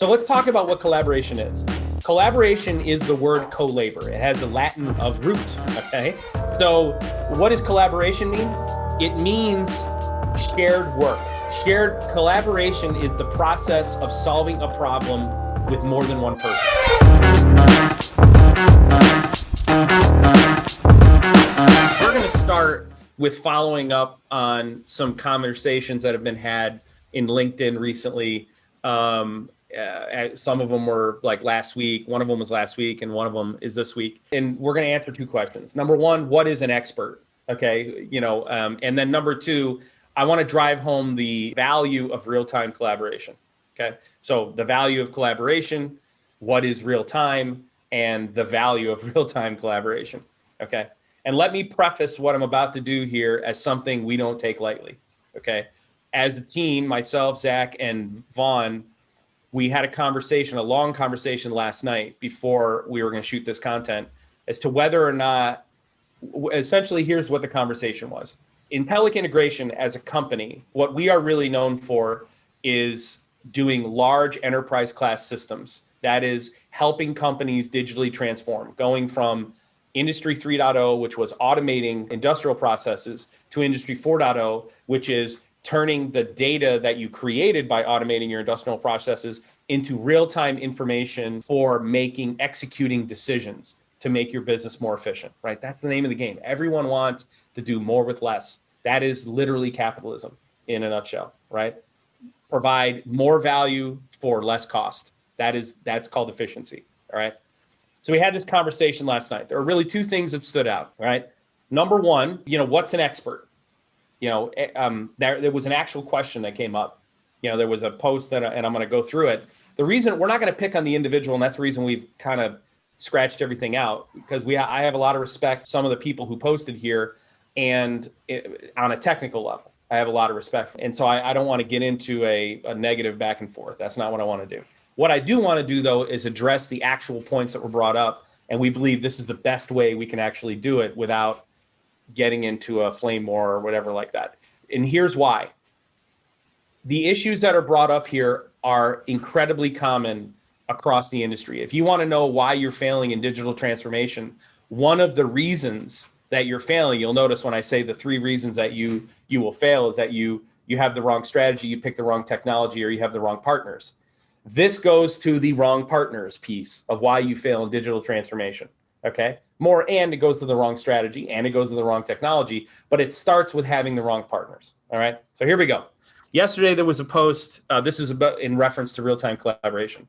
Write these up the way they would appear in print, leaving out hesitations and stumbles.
So let's talk about what collaboration is. Collaboration is the word co-labor. It has a Latin of root, okay? So what does collaboration mean? It means shared work. Shared collaboration is the process of solving a problem with more than one person. We're going to start with following up on some conversations that have been had in LinkedIn recently. Some of them were like last week, one of them was last week, and one of them is this week. And we're going to answer two questions. Number one, what is an expert? Okay, and then number two, I want to drive home the value of real-time collaboration. Okay, so the value of collaboration, what is real-time, and the value of real-time collaboration. Okay, and let me preface what I'm about to do here as something we don't take lightly. Okay, as a team, myself, Zach, and Vaughn, we had a long conversation last night before we were going to shoot this content as to whether or not, essentially, here's what the conversation was. Intellic Integration as a company, what we are really known for is doing large enterprise class systems. That is helping companies digitally transform, going from Industry 3.0, which was automating industrial processes, to Industry 4.0, which is turning the data that you created by automating your industrial processes into real-time information for executing decisions to make your business more efficient, right? That's the name of the game. Everyone wants to do more with less. That is literally capitalism in a nutshell, right? Provide more value for less cost. That's called efficiency, all right? So we had this conversation last night. There are really two things that stood out, right? Number one, what's an expert? There was an actual question that came up. There was a post and I'm going to go through it. The reason we're not going to pick on the individual, and that's the reason we've kind of scratched everything out, because I have a lot of respect for some of the people who posted here, and on a technical level, I have a lot of respect. And so I don't want to get into a negative back and forth. That's not what I want to do. What I do want to do, though, is address the actual points that were brought up, and we believe this is the best way we can actually do it without getting into a flame war or whatever like that. And here's why. The issues that are brought up here are incredibly common across the industry. If you want to know why you're failing in digital transformation, one of the reasons that you're failing, you'll notice when I say the three reasons that you will fail, is that you have the wrong strategy, you pick the wrong technology, or you have the wrong partners. This goes to the wrong partners piece of why you fail in digital transformation. Okay, and it goes to the wrong strategy, and it goes to the wrong technology, but it starts with having the wrong partners. All right, so here we go. Yesterday there was a post. This is about in reference to real-time collaboration.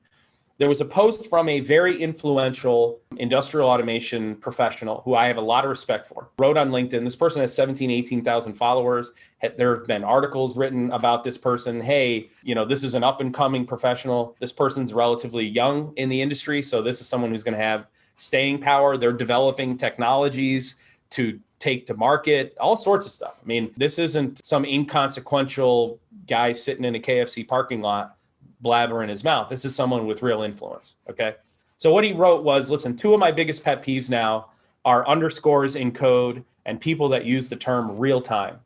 There was a post from a very influential industrial automation professional who I have a lot of respect for. Wrote on LinkedIn. This person has 18,000 followers. There have been articles written about this person. Hey, this is an up-and-coming professional. This person's relatively young in the industry, so this is someone who's going to have staying power. They're developing technologies to take to market, all sorts of stuff. I mean, this isn't some inconsequential guy sitting in a KFC parking lot blabbering his mouth. This is someone with real influence, okay? So what he wrote was, listen, two of my biggest pet peeves now are underscores in code and people that use the term real time.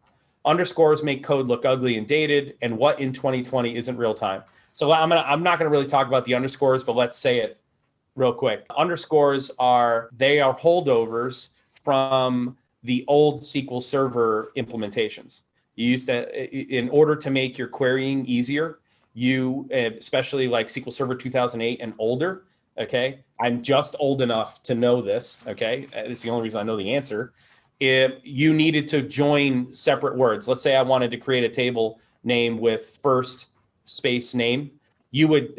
Underscores make code look ugly and dated, and what in 2020 isn't real time? So I'm not gonna really talk about the underscores, but let's say it real quick. Underscores are holdovers from the old SQL Server implementations. You used to, in order to make your querying easier, you, especially like SQL Server 2008 and older, okay? I'm just old enough to know this, okay? It's the only reason I know the answer. If you needed to join separate words, let's say I wanted to create a table name with first space name,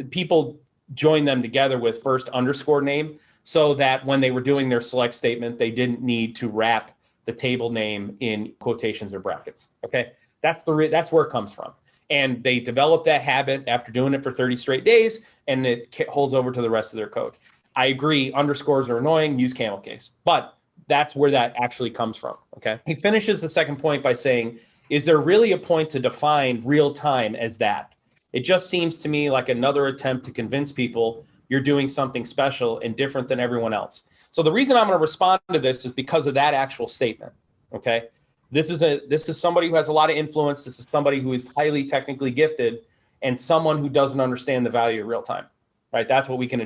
people join them together with first underscore name, so that when they were doing their select statement, they didn't need to wrap the table name in quotations or brackets. Okay, that's where it comes from. And they developed that habit after doing it for 30 straight days, and it holds over to the rest of their code. I agree, underscores are annoying, use camel case, but that's where that actually comes from, okay? He finishes the second point by saying, is there really a point to define real time as that? It just seems to me like another attempt to convince people you're doing something special and different than everyone else. So the reason I'm going to respond to this is because of that actual statement, okay? This is somebody who has a lot of influence. This is somebody who is highly technically gifted and someone who doesn't understand the value of real time. right? That's what we can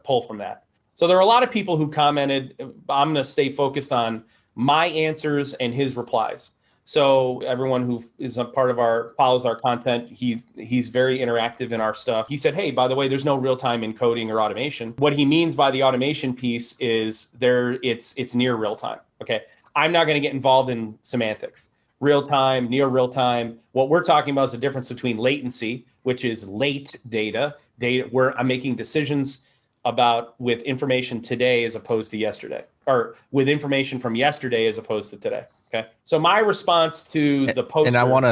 pull from that. So there are a lot of people who commented. I'm going to stay focused on my answers and his replies. So everyone who is a part of follows our content, he's very interactive in our stuff. He said, hey, by the way, there's no real-time encoding or automation. What he means by the automation piece is it's near real time. Okay. I'm not going to get involved in semantics. Real time, near real time. What we're talking about is the difference between latency, which is late data where I'm making decisions with information today as opposed to yesterday, or with information from yesterday as opposed to today. Okay. So my response to the poster. And I want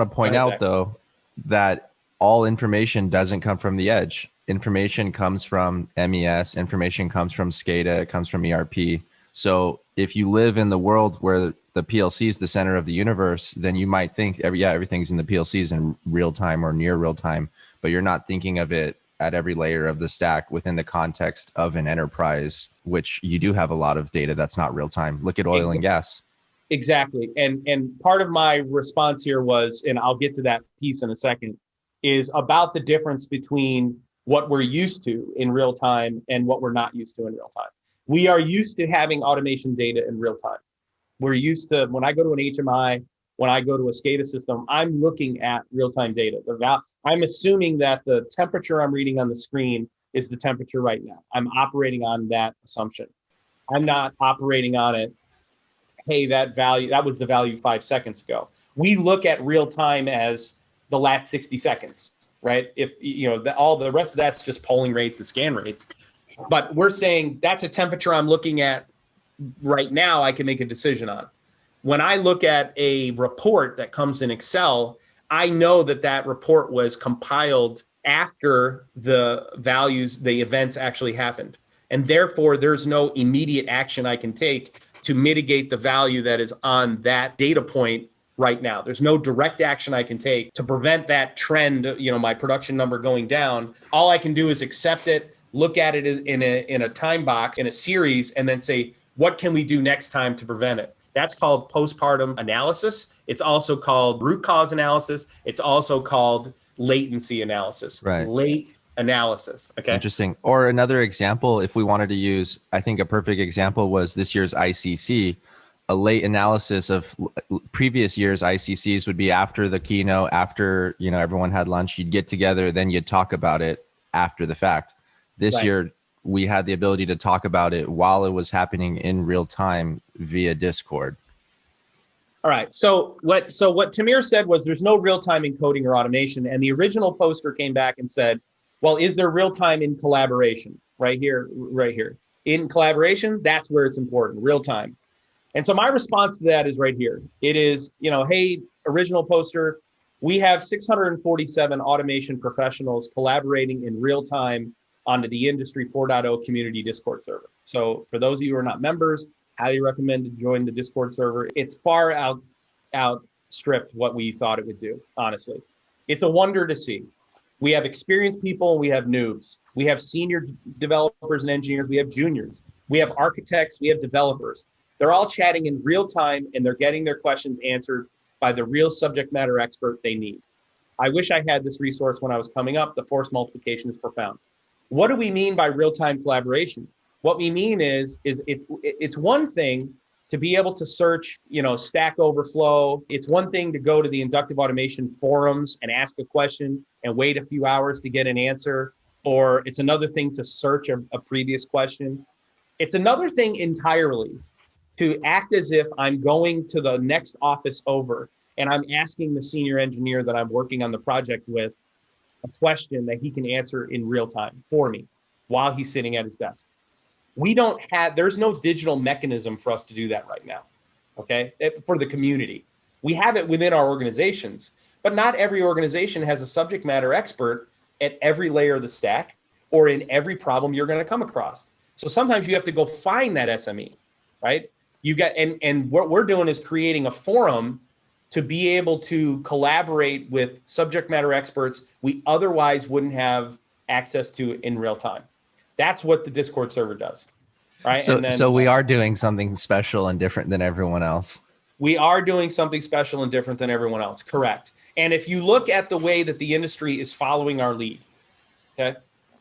to point out though, that all information doesn't come from the edge. Information comes from MES, information comes from SCADA, it comes from ERP. So if you live in the world where the PLC is the center of the universe, then you might think everything's in the PLCs in real time or near real time, but you're not thinking of it at every layer of the stack within the context of an enterprise, which you do have a lot of data that's not real time. Look at oil and gas. Exactly. And part of my response here was, and I'll get to that piece in a second, is about the difference between what we're used to in real time and what we're not used to in real time. We are used to having automation data in real time. We're used to, when I go to an HMI, when I go to a SCADA system, I'm looking at real-time data. I'm assuming that the temperature I'm reading on the screen is the temperature right now. I'm operating on that assumption. I'm not operating on it, hey, that was the value 5 seconds ago. We look at real time as the last 60 seconds, right? If all the rest of that's just polling rates, the scan rates. But we're saying that's a temperature I'm looking at right now, I can make a decision on. When I look at a report that comes in Excel, I know that report was compiled after the events actually happened. And therefore, there's no immediate action I can take to mitigate the value that is on that data point right now. There's no direct action I can take to prevent that trend, my production number going down. All I can do is accept it, look at it in a time box, in a series, and then say, what can we do next time to prevent it? That's called postpartum analysis. It's also called root cause analysis. It's also called latency analysis. Right. Late analysis. Okay. Interesting. Or another example, if we wanted to use, I think a perfect example was this year's ICC. A late analysis of previous year's ICCs would be after the keynote, after everyone had lunch, you'd get together, then you'd talk about it after the fact. This year, we had the ability to talk about it while it was happening in real time via Discord. All right. So what Tamir said was there's no real time encoding or automation. And the original poster came back and said, well, is there real time in collaboration? Right here. In collaboration, that's where it's important, real time. And so my response to that is right here. It is, hey, original poster, we have 647 automation professionals collaborating in real time onto the Industry 4.0 community Discord server. So for those of you who are not members, highly recommend to join the Discord server. It's far outstripped what we thought it would do, honestly. It's a wonder to see. We have experienced people and we have noobs. We have senior developers and engineers. We have juniors. We have architects. We have developers. They're all chatting in real time and they're getting their questions answered by the real subject matter expert they need. I wish I had this resource when I was coming up. The force multiplication is profound. What do we mean by real-time collaboration? What we mean is it's one thing to be able to search, Stack Overflow. It's one thing to go to the inductive automation forums and ask a question and wait a few hours to get an answer. Or it's another thing to search a previous question. It's another thing entirely to act as if I'm going to the next office over and I'm asking the senior engineer that I'm working on the project with a question that he can answer in real time for me while he's sitting at his desk. There's no digital mechanism for us to do that right now, okay, for the community. We have it within our organizations, but not every organization has a subject matter expert at every layer of the stack or in every problem you're going to come across. So sometimes you have to go find that SME, right? And what we're doing is creating a forum to be able to collaborate with subject matter experts we otherwise wouldn't have access to in real time. That's what the Discord server does, right? So we are doing something special and different than everyone else. We are doing something special and different than everyone else, correct. And if you look at the way that the industry is following our lead, okay,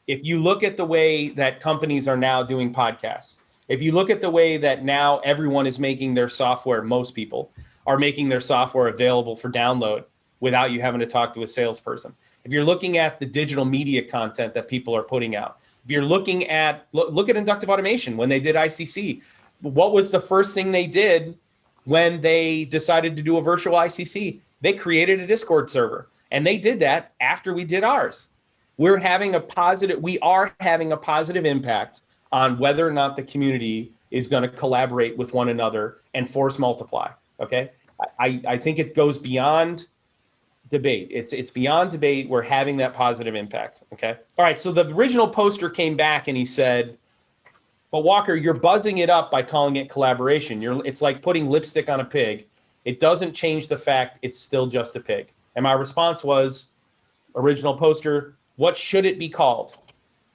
If you look at the way that companies are now doing podcasts, if you look at the way that now everyone is making their software, most people are making their software available for download without you having to talk to a salesperson. If you're looking at the digital media content that people are putting out, if you're looking at, look at inductive automation when they did ICC. What was the first thing they did when they decided to do a virtual ICC? They created a Discord server, and they did that after we did ours. We are having a positive impact on whether or not the community is going to collaborate with one another and force multiply. Okay. I think it goes beyond debate. It's beyond debate. We're having that positive impact. Okay. All right. So the original poster came back and he said, but Walker, you're buzzing it up by calling it collaboration. It's like putting lipstick on a pig. It doesn't change the fact it's still just a pig. And my response was, original poster, what should it be called?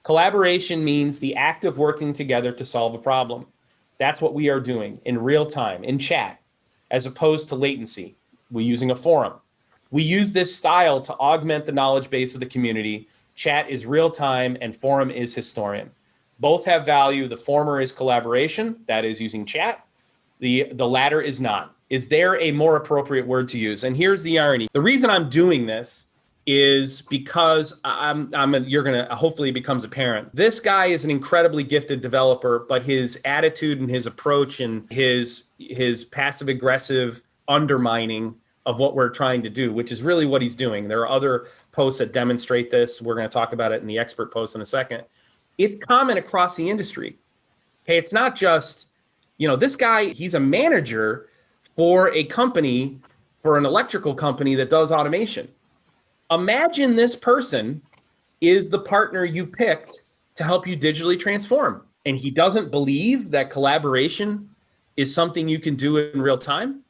Collaboration means the act of working together to solve a problem. That's what we are doing in real time, in chat, as opposed to latency. We're using a forum. We use this style to augment the knowledge base of the community. Chat is real time and forum is historian. Both have value. The former is collaboration, that is using chat. The latter is not. Is there a more appropriate word to use? And here's the irony. The reason I'm doing this is because you're going to, hopefully it becomes apparent. This guy is an incredibly gifted developer, but his attitude and his approach and his passive aggressive undermining of what we're trying to do, which is really what he's doing. There are other posts that demonstrate this. We're going to talk about it in the expert post in a second. It's common across the industry. Okay, it's not just, this guy, he's a manager for a company, for an electrical company that does automation. Imagine this person is the partner you picked to help you digitally transform. And he doesn't believe that collaboration is something you can do in real time.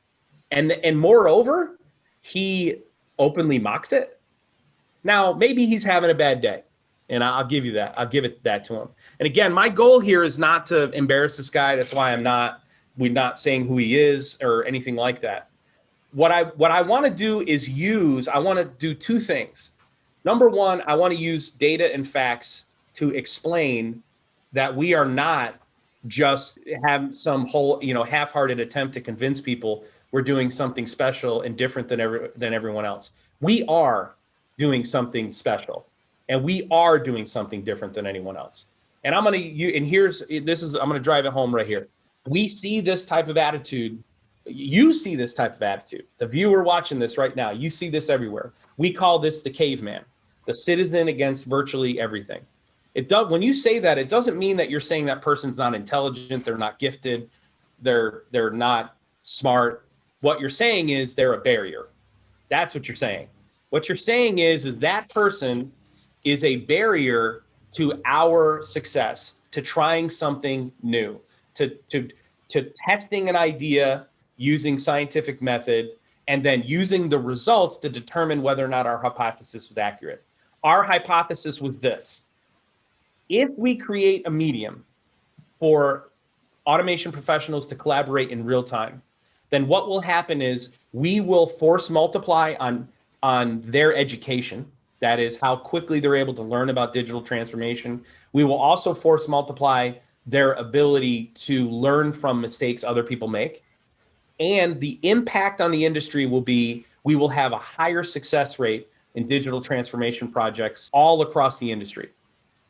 And moreover, he openly mocks it. Now, maybe he's having a bad day. And I'll give you that. I'll give it that to him. And again, my goal here is not to embarrass this guy. That's why we're not saying who he is or anything like that. What I want to do is I want to do two things. Number one, I want to use data and facts to explain that we are not just have some whole, half-hearted attempt to convince people we're doing something special and different than everyone else. We are doing something special, and we are doing something different than anyone else. And I'm going to drive it home right here. We see this type of attitude. You see this type of attitude. The viewer watching this right now, you see this everywhere. We call this the caveman, the citizen against virtually everything. When you say that, it doesn't mean that you're saying that person's not intelligent, they're not gifted, they're not smart. What you're saying is they're a barrier. That's what you're saying. What you're saying is that person is a barrier to our success, to trying something new, to testing an idea using scientific method, and then using the results to determine whether or not our hypothesis was accurate. Our hypothesis was this: if we create a medium for automation professionals to collaborate in real time, then what will happen is we will force multiply on their education. That is how quickly they're able to learn about digital transformation. We will also force multiply their ability to learn from mistakes other people make. And the impact on the industry will be, we will have a higher success rate in digital transformation projects all across the industry.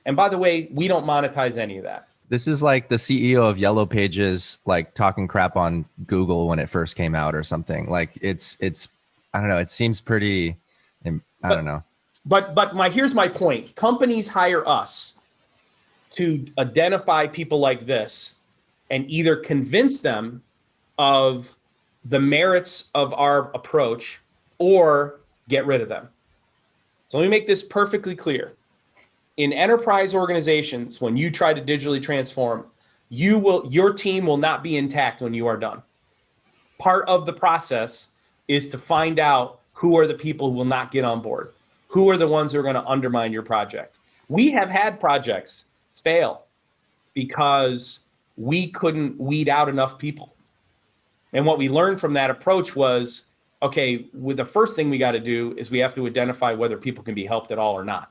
And by the way, we don't monetize any of that. This is like the CEO of Yellow Pages, like talking crap on Google when it first came out or something. Like it's, I don't know. It seems pretty, I don't know. But here's my point. Companies hire us to identify people like this and either convince them of the merits of our approach or get rid of them. So let me make this perfectly clear. In enterprise organizations, when you try to digitally transform, your team will not be intact when you are done. Part of the process is to find out who are the people who will not get on board. Who are the ones who are going to undermine your project? We have had projects fail because we couldn't weed out enough people. And what we learned from that approach was, okay, the first thing we got to do is we have to identify whether people can be helped at all or not.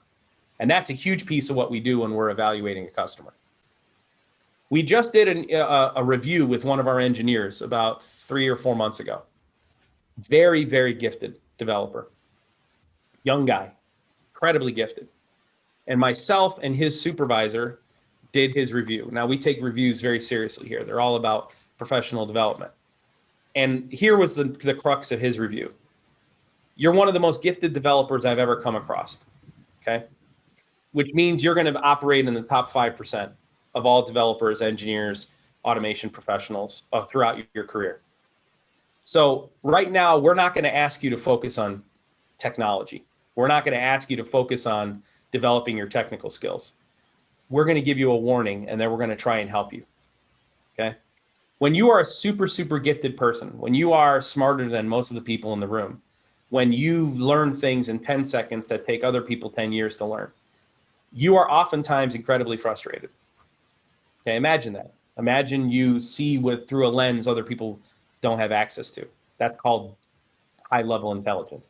And that's a huge piece of what we do when we're evaluating a customer. We just did a review with one of our engineers about 3 or 4 months ago. Very, very gifted developer. Young guy, incredibly gifted. And myself and his supervisor did his review. Now, we take reviews very seriously here. They're all about professional development. And here was the crux of his review. You're one of the most gifted developers I've ever come across, okay? Which means you're going to operate in the top 5% of all developers, engineers, automation professionals throughout your career. So right now, we're not going to ask you to focus on technology. We're not going to ask you to focus on developing your technical skills. We're going to give you a warning, and then we're going to try and help you, okay? When you are a super, super gifted person, when you are smarter than most of the people in the room, when you learn things in 10 seconds that take other people 10 years to learn, you are oftentimes incredibly frustrated. Okay, imagine that. Imagine you see through a lens other people don't have access to. That's called high-level intelligence.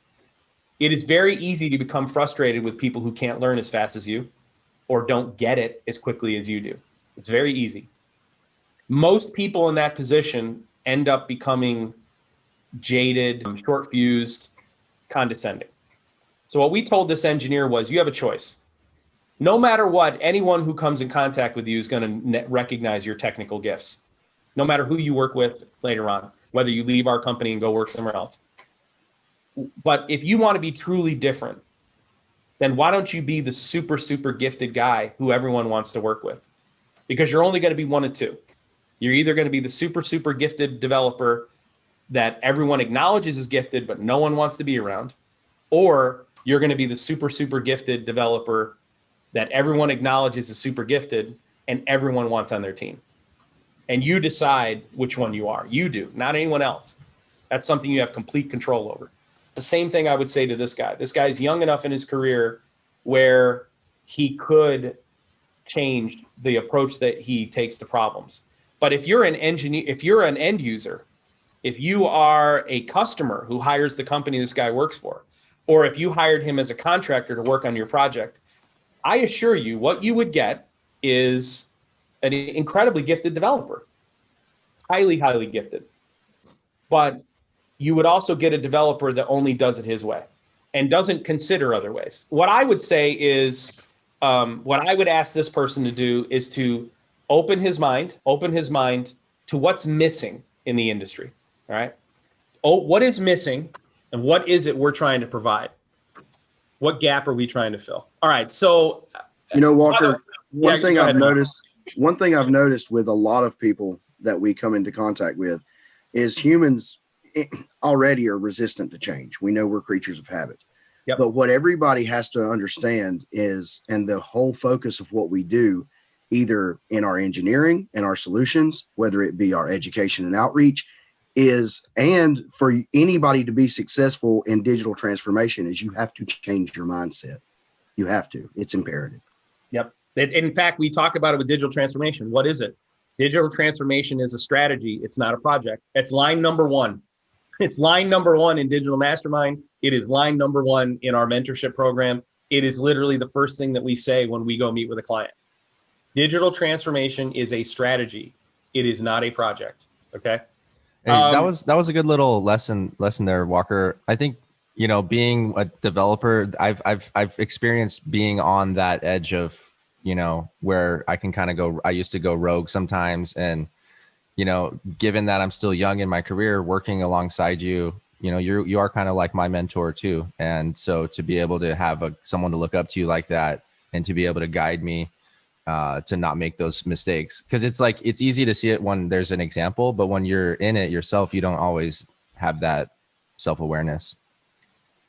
It is very easy to become frustrated with people who can't learn as fast as you or don't get it as quickly as you do. It's very easy. Most people in that position end up becoming jaded, short-fused, condescending. So what we told this engineer was, you have a choice. No matter what, anyone who comes in contact with you is going to recognize your technical gifts, no matter who you work with later on, whether you leave our company and go work somewhere else. But if you want to be truly different, then why don't you be the super, super gifted guy who everyone wants to work with? Because you're only going to be one of two. You're either going to be the super, super gifted developer that everyone acknowledges is gifted, but no one wants to be around, or you're going to be the super, super gifted developer that everyone acknowledges is super gifted and everyone wants on their team. And you decide which one you are. You do, not anyone else. That's something you have complete control over. The same thing I would say to this guy. This guy's young enough in his career where he could change the approach that he takes to problems. But if you're an engineer, if you're an end user, if you are a customer who hires the company this guy works for, or if you hired him as a contractor to work on your project, I assure you what you would get is an incredibly gifted developer, highly, highly gifted. But you would also get a developer that only does it his way and doesn't consider other ways. What I would say is, what I would ask this person to do is to open his mind to what's missing in the industry, all right? Oh, what is missing and what is it we're trying to provide? What gap are we trying to fill? All right, so Walker, one thing I've noticed with a lot of people that we come into contact with is humans already are resistant to change. We know we're creatures of habit. Yep. But what everybody has to understand is, and the whole focus of what we do, either in our engineering and our solutions, whether it be our education and outreach, is, and for anybody to be successful in digital transformation, is you have to change your mindset. You have to. It's imperative. Yep. In fact, we talk about it with digital transformation. What is it? Digital transformation is a strategy. It's not a project. It's line number one. It's line number one in Digital Mastermind. It is line number one in our mentorship program. It is literally the first thing that we say when we go meet with a client. Digital transformation is a strategy. It is not a project. Okay. Hey, that was a good little lesson there, Walker. I think, being a developer, I've experienced being on that edge of, where I can kind of go. I used to go rogue sometimes, and given that I'm still young in my career, working alongside you, you are kind of like my mentor too. And so to be able to have someone to look up to you like that, and to be able to guide me to not make those mistakes, because it's easy to see it when there's an example, but when you're in it yourself, you don't always have that self-awareness.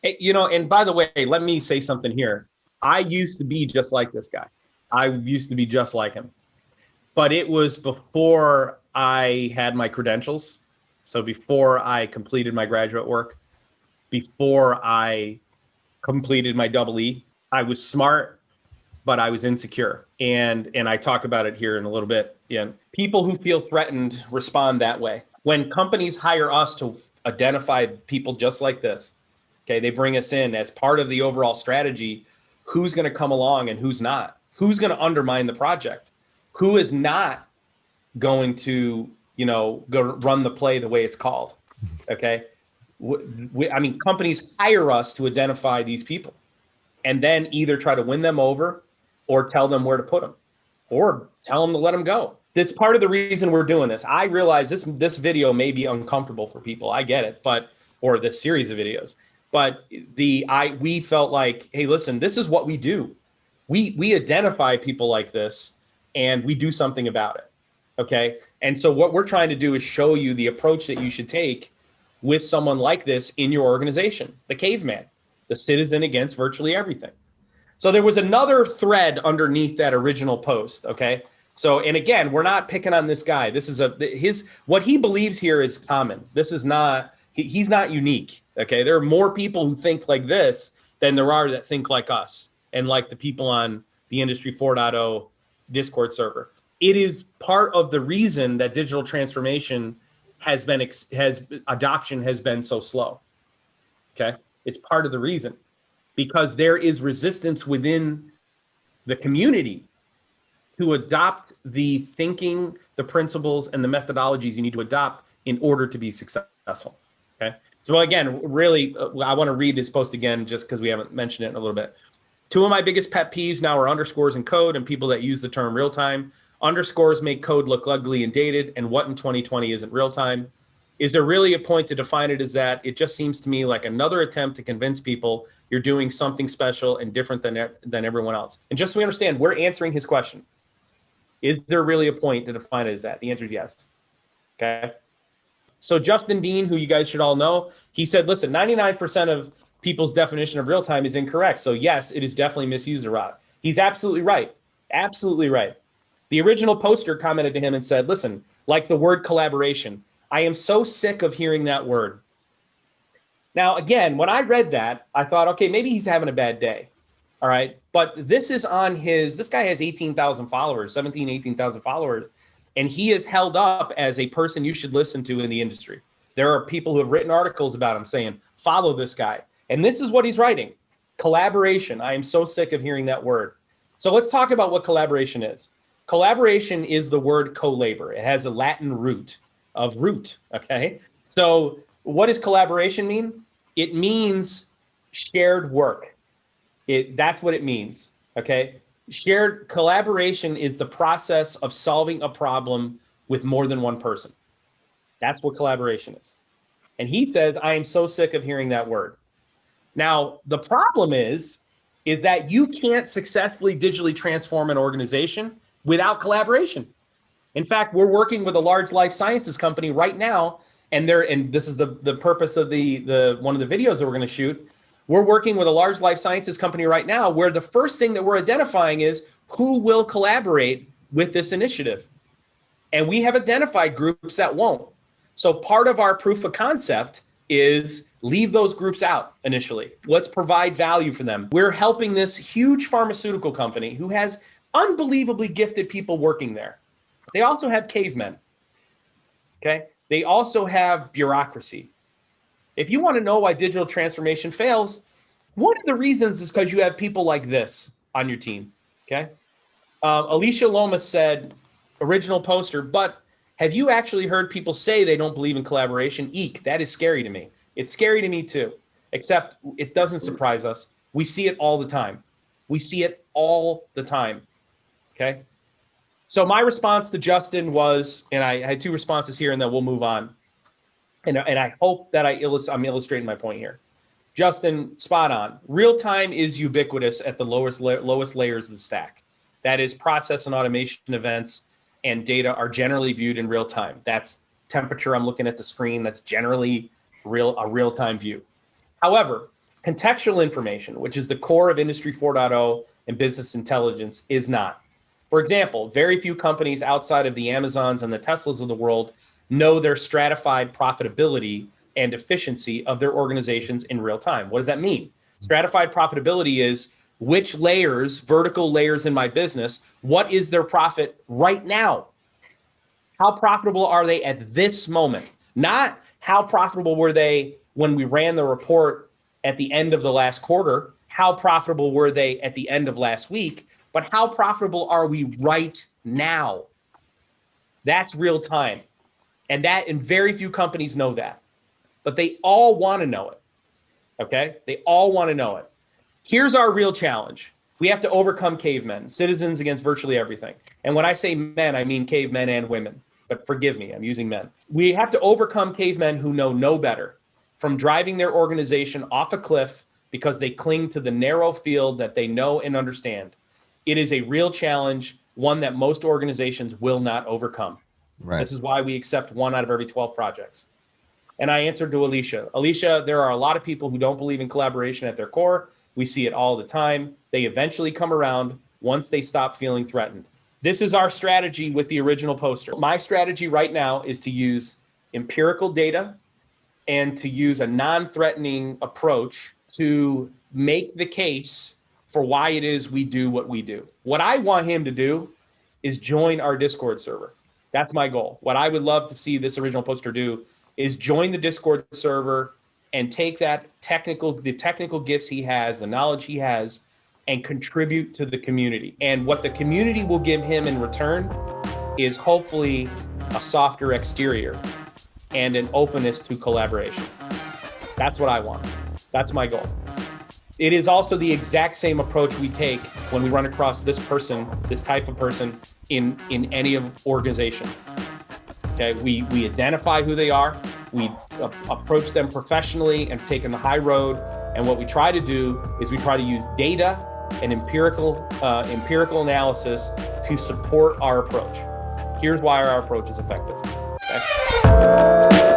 Hey, and by the way, let me say something here. I used to be just like this guy. I used to be just like him, but it was before I had my credentials. So before I completed my graduate work, before I completed my EE, I was smart, but I was insecure. And I talk about it here in a little bit. People who feel threatened respond that way. When companies hire us to identify people just like this, okay, they bring us in as part of the overall strategy who's going to come along and who's not, who's going to undermine the project, who is not going to, go run the play the way it's called. Okay. Companies hire us to identify these people and then either try to win them over or tell them where to put them or tell them to let them go. This part of the reason we're doing this. I realize this video may be uncomfortable for people. I get it, or this series of videos. But we felt like, hey, listen, this is what we do. We identify people like this and we do something about it. Okay. And so what we're trying to do is show you the approach that you should take with someone like this in your organization, the caveman, the citizen against virtually everything. So there was another thread underneath that original post. Okay. So, and again, we're not picking on this guy. This is what he believes here is common. This is not, he's not unique. Okay. There are more people who think like this than there are that think like us and like the people on the Industry 4.0 Discord server. It is part of the reason that digital transformation adoption has been so slow. Okay. It's part of the reason because there is resistance within the community to adopt the thinking, the principles, and the methodologies you need to adopt in order to be successful. Okay. So again, really, I want to read this post again just because we haven't mentioned it in a little bit. 2 of my biggest pet peeves now are underscores in code and people that use the term real time. Underscores make code look ugly and dated, and what in 2020 isn't real time? Is there really a point to define it as that? It just seems to me like another attempt to convince people you're doing something special and different than everyone else. And just so we understand, we're answering his question. Is there really a point to define it as that? The answer is yes. Okay. So Justin Dean, who you guys should all know, he said, listen, 99% of people's definition of real time is incorrect. So yes, it is definitely misused a lot. He's absolutely right. Absolutely right. The original poster commented to him and said, listen, like the word collaboration, I am so sick of hearing that word. Now, again, when I read that, I thought, okay, maybe he's having a bad day. All right. But this is this guy has 18,000 followers, 18,000 followers. And he is held up as a person you should listen to in the industry. There are people who have written articles about him saying, follow this guy. And this is what he's writing. Collaboration. I am so sick of hearing that word. So let's talk about what collaboration is. Collaboration is the word co-labor. It has a Latin root of root. Okay. So what does collaboration mean? It means shared work. That's what it means. Okay. Shared collaboration is the process of solving a problem with more than one person. That's what collaboration is. And he says, I am so sick of hearing that word. Now, the problem is that you can't successfully digitally transform an organization without collaboration. In fact, we're working with a large life sciences company right now, and this is the purpose of the one of the videos that we're going to shoot. We're working with a large life sciences company right now where the first thing that we're identifying is who will collaborate with this initiative. And we have identified groups that won't. So part of our proof of concept is leave those groups out initially. Let's provide value for them. We're helping this huge pharmaceutical company who has unbelievably gifted people working there. They also have cavemen. Okay. They also have bureaucracy. If you want to know why digital transformation fails, one of the reasons is because you have people like this on your team. Okay. Alicia Lomas said, original poster, but have you actually heard people say they don't believe in collaboration? Eek, that is scary to me. It's scary to me too, except it doesn't surprise us. We see it all the time. We see it all the time. Okay. So my response to Justin was, and I had 2 responses here and then we'll move on. And I hope that I'm illustrating my point here. Justin, spot on. Real time is ubiquitous at the lowest layers of the stack. That is, process and automation events and data are generally viewed in real time. That's temperature. I'm looking at the screen. That's generally a real-time view. However, contextual information, which is the core of Industry 4.0 and business intelligence, is not. For example, very few companies outside of the Amazons and the Teslas of the world know their stratified profitability and efficiency of their organizations in real time. What does that mean? Stratified profitability is which layers, vertical layers in my business, what is their profit right now? How profitable are they at this moment? Not how profitable were they when we ran the report at the end of the last quarter. how profitable were they at the end of last week, but how profitable are we right now? That's real time. And very few companies know that, but they all want to know it. Okay. They all want to know it. Here's our real challenge. We have to overcome cavemen, citizens against virtually everything. And when I say men, I mean cavemen and women, but forgive me, I'm using men. We have to overcome cavemen who know no better, from driving their organization off a cliff because they cling to the narrow field that they know and understand. It is a real challenge, one that most organizations will not overcome. Right. This is why we accept 1 out of every 12 projects. And I answered to Alicia. Alicia, there are a lot of people who don't believe in collaboration at their core. We see it all the time. They eventually come around once they stop feeling threatened. This is our strategy with the original poster. My strategy right now is to use empirical data and to use a non-threatening approach to make the case for why it is we do what we do. What I want him to do is join our Discord server. That's my goal. What I would love to see this original poster do is join the Discord server and take the technical gifts he has, the knowledge he has, and contribute to the community. And what the community will give him in return is hopefully a softer exterior and an openness to collaboration. That's what I want. That's my goal. It is also the exact same approach we take when we run across this person, this type of person in any organization. Okay, we identify who they are, we approach them professionally and taking the high road. And what we try to do is we try to use data and empirical analysis to support our approach. Here's why our approach is effective. Okay?